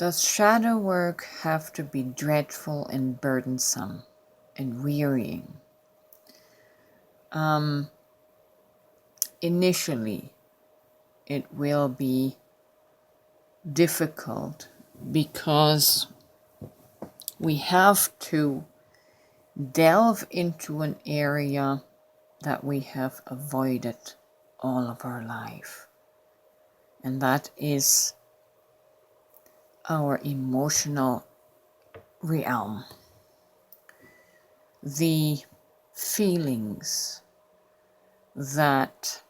Does shadow work have to be dreadful and burdensome and wearying? Initially, it will be difficult because we have to delve into an area that we have avoided all of our life, and that is our emotional realm, the feelings that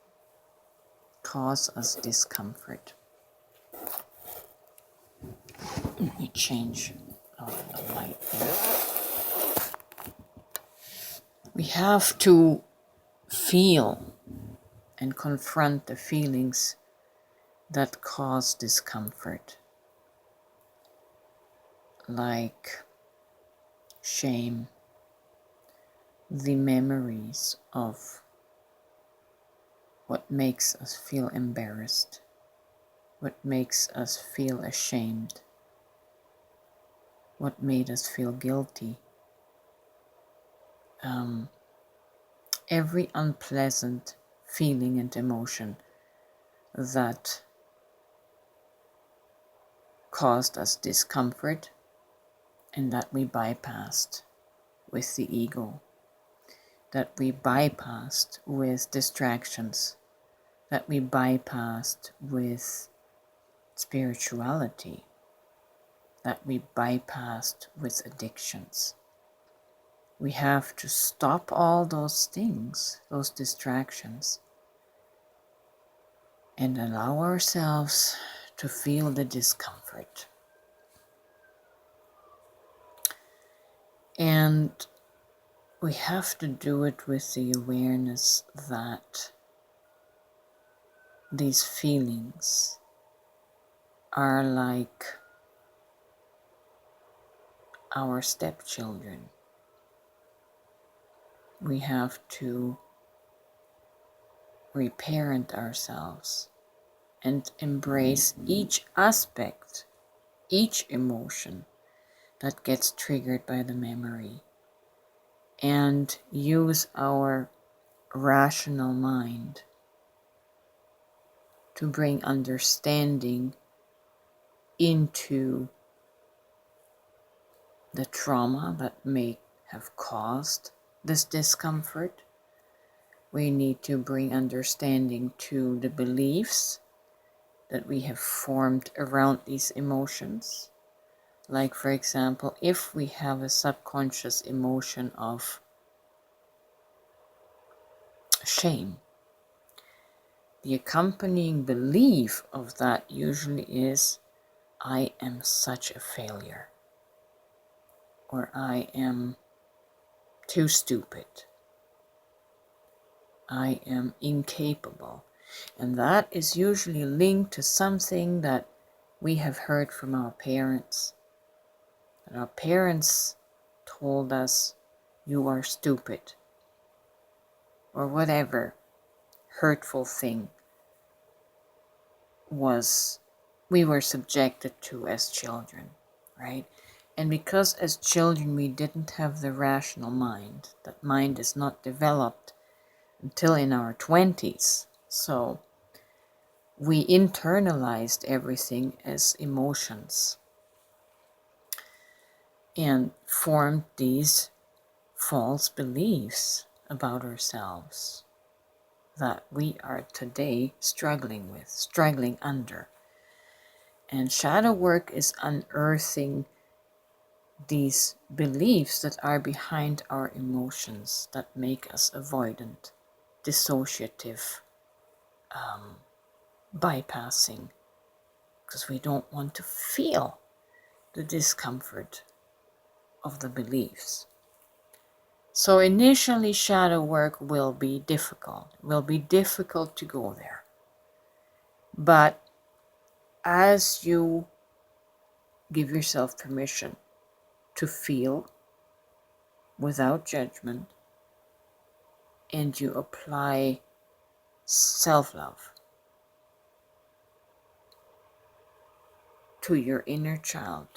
cause us discomfort. Let me change the light here. We have to feel and confront the feelings that cause discomfort, like shame, the memories of what makes us feel embarrassed, what makes us feel ashamed, what made us feel guilty. Every unpleasant feeling and emotion that caused us discomfort and that we bypassed with the ego, that we bypassed with distractions, that we bypassed with spirituality, that we bypassed with addictions. We have to stop all those things, those distractions, and allow ourselves to feel the discomfort. And we have to do it with the awareness that these feelings are like our stepchildren. We have to reparent ourselves and embrace each aspect, each emotion that gets triggered by the memory, and use our rational mind to bring understanding into the trauma that may have caused this discomfort. We need to bring understanding to the beliefs that we have formed around these emotions. Like, for example, if we have a subconscious emotion of shame, the accompanying belief of that usually is, I am such a failure, or I am too stupid, I am incapable. And that is usually linked to something that we have heard from our parents. And our parents told us, you are stupid, or whatever hurtful thing we were subjected to as children, right? And because as children we didn't have the rational mind, that mind is not developed until in our 20s. So we internalized everything as emotions and formed these false beliefs about ourselves that we are today struggling under. And shadow work is unearthing these beliefs that are behind our emotions that make us avoidant, dissociative, bypassing, because we don't want to feel the discomfort of the beliefs. So initially, shadow work will be difficult. It will be difficult to go there. But as you give yourself permission to feel without judgment, and you apply self-love, to your inner child.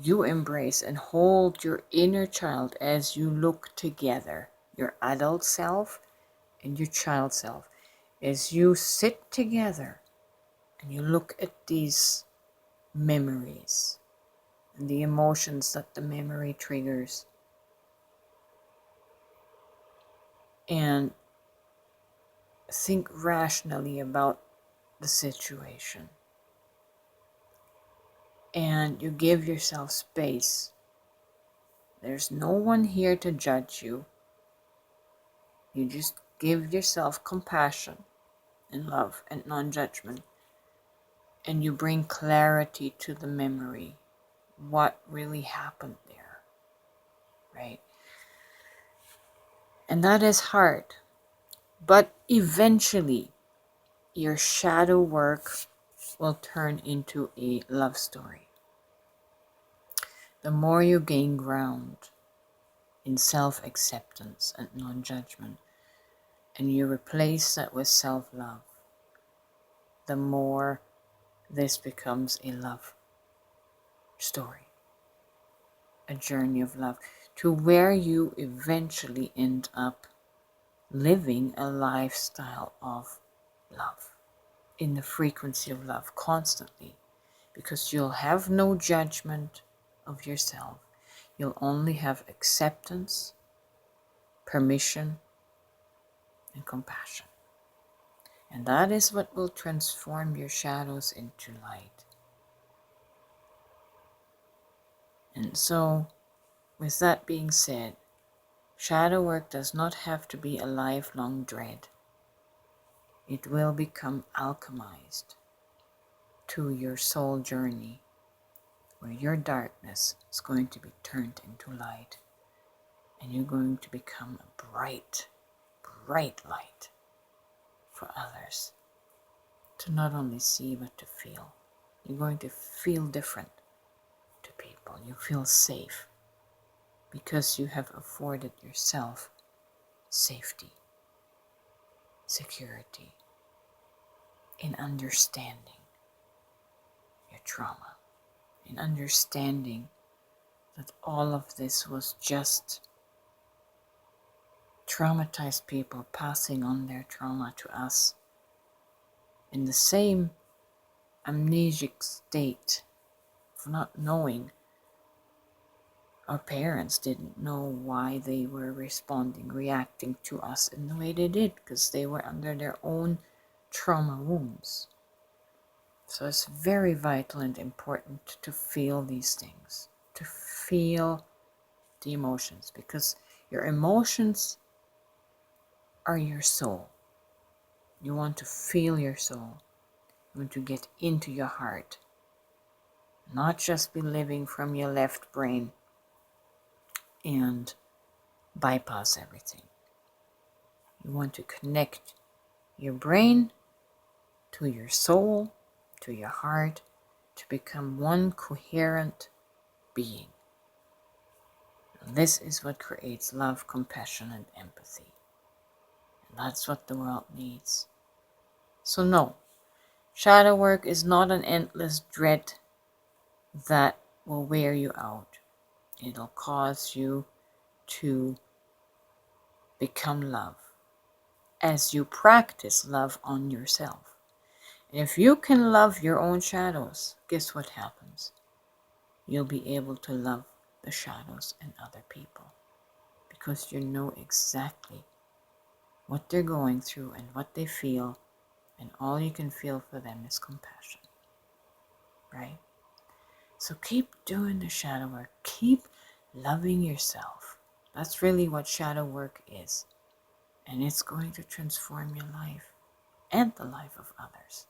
You embrace and hold your inner child as you look together, your adult self and your child self, as you sit together and you look at these memories and the emotions that the memory triggers, and think rationally about the situation. And you give yourself space. There's no one here to judge you. You just give yourself compassion and love and non-judgment. And you bring clarity to the memory. What really happened there, right? And that is hard. But eventually, your shadow work will turn into a love story. The more you gain ground in self-acceptance and non-judgment, and you replace that with self-love, the more this becomes a love story, a journey of love, to where you eventually end up living a lifestyle of love, in the frequency of love constantly, because you'll have no judgment of yourself. You'll only have acceptance, permission, and compassion. And that is what will transform your shadows into light. And so, with that being said, shadow work does not have to be a lifelong dread. It will become alchemized to your soul journey, where your darkness is going to be turned into light, and you're going to become a bright, bright light for others to not only see but to feel. You're going to feel different to people. You feel safe because you have afforded yourself safety, security, in understanding your trauma, in understanding that all of this was just traumatized people passing on their trauma to us in the same amnesic state of not knowing. Our parents didn't know why they were reacting to us in the way they did, because they were under their own trauma wounds. So it's very vital and important to feel these things, to feel the emotions, because your emotions are your soul. You want to feel your soul. You want to get into your heart, not just be living from your left brain and bypass everything. You want to connect your brain to your soul, to your heart, to become one coherent being. And this is what creates love, compassion, and empathy. And that's what the world needs. So no, shadow work is not an endless dread that will wear you out. It'll cause you to become love as you practice love on yourself. And if you can love your own shadows, guess what happens? You'll be able to love the shadows in other people, because you know exactly what they're going through and what they feel, and all you can feel for them is compassion, right? So keep doing the shadow work. Keep loving yourself. That's really what shadow work is. And it's going to transform your life and the life of others.